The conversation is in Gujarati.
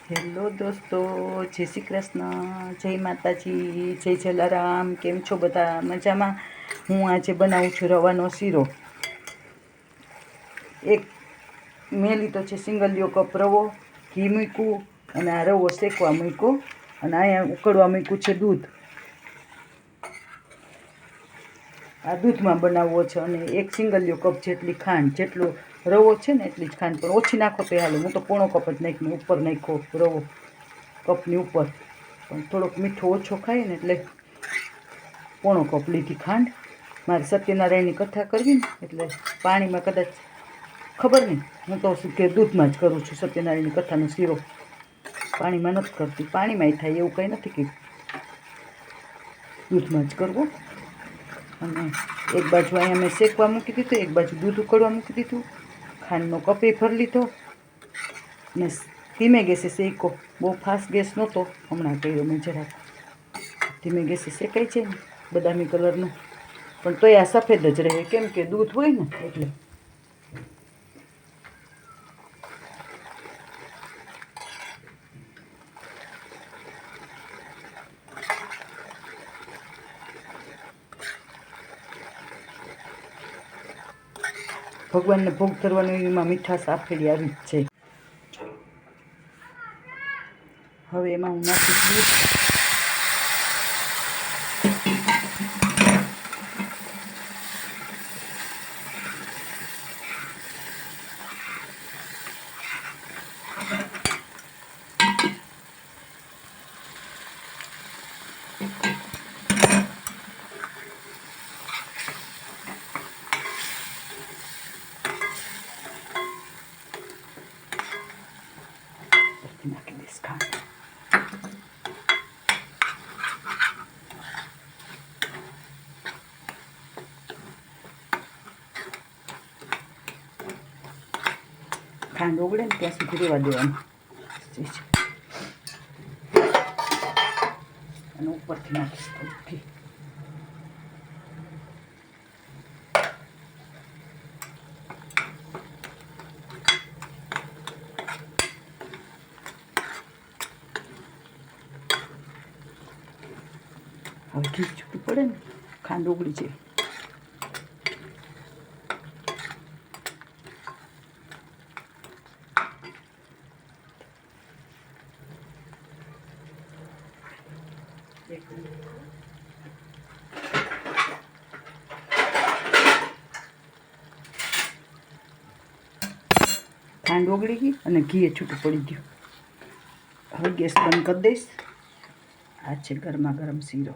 હેલો દોસ્તો, જય શ્રી કૃષ્ણ, જય માતાજી, જય જલારામ. કેમ છો બધા? મજામાં? હું આજે બનાવું છું રવાનો શીરો. એક મેં લીધો છે સિંગલિયો કપ રવો, ઘી મૂક્યું અને આ રવો શેકવા મૂક્યો અને અહીંયા ઉકળવા મૂક્યું છે દૂધ. આ દૂધમાં બનાવવો છે અને એક સિંગલિયો કપ જેટલી ખાંડ, જેટલો રવો છે ને એટલી જ ખાંડ, પણ ઓછી નાખો તો હાલે. હું તો પોણો કપ જ નાખીને ઉપર નાખ્યો રવો કપની ઉપર, પણ થોડોક મીઠો ઓછો ખાઈએ ને એટલે પોણો કપ લીધી ખાંડ. મારે સત્યનારાયણની કથા કરવી ને એટલે પાણીમાં કદાચ ખબર નહીં, હું તો શું કે દૂધમાં જ કરું છું સત્યનારાયણની કથાનો શીરો. પાણીમાં નથી કરતી, પાણીમાંય થાય એવું કંઈ નથી કે દૂધમાં જ કરવો. અને એક બાજુ અહીંયા મેં શેકવા મૂકી દીધું, એક બાજુ દૂધ ઉકળવા મૂકી દીધું. ખાંડનો કપે ભરી લીધો ને ધીમે ગેસે શેકો. બહુ ફાસ્ટ ગેસ નહોતો, હમણાં કર્યો મેં જરાક ધીમે ગેસે શેકાય છે ને બદામી કલરનું, પણ તોય આ સફેદ જ રહે કેમ કે દૂધ હોય ને એટલે. ભગવાનને ભોગ ધરવાનું એમાં મીઠાશ આફેલી આવી જ છે. હવે એમાં હું નાખીશ દૂધ. નાખી દઈશ ખાંડ. ખાંડ ઓગળે ને ત્યાં સુધી રહેવા દેવાનું અને ઉપરથી નાખીશ ઘી. હવે ઘી છૂટું પડે ને ખાંડ ઓગળી જાય. ખાંડ ઓગળી ગઈ અને ઘી છૂટું પડી ગયું. હવે ગેસ બંધ કરી દઈશ. આ છે ગરમા ગરમ શીરો.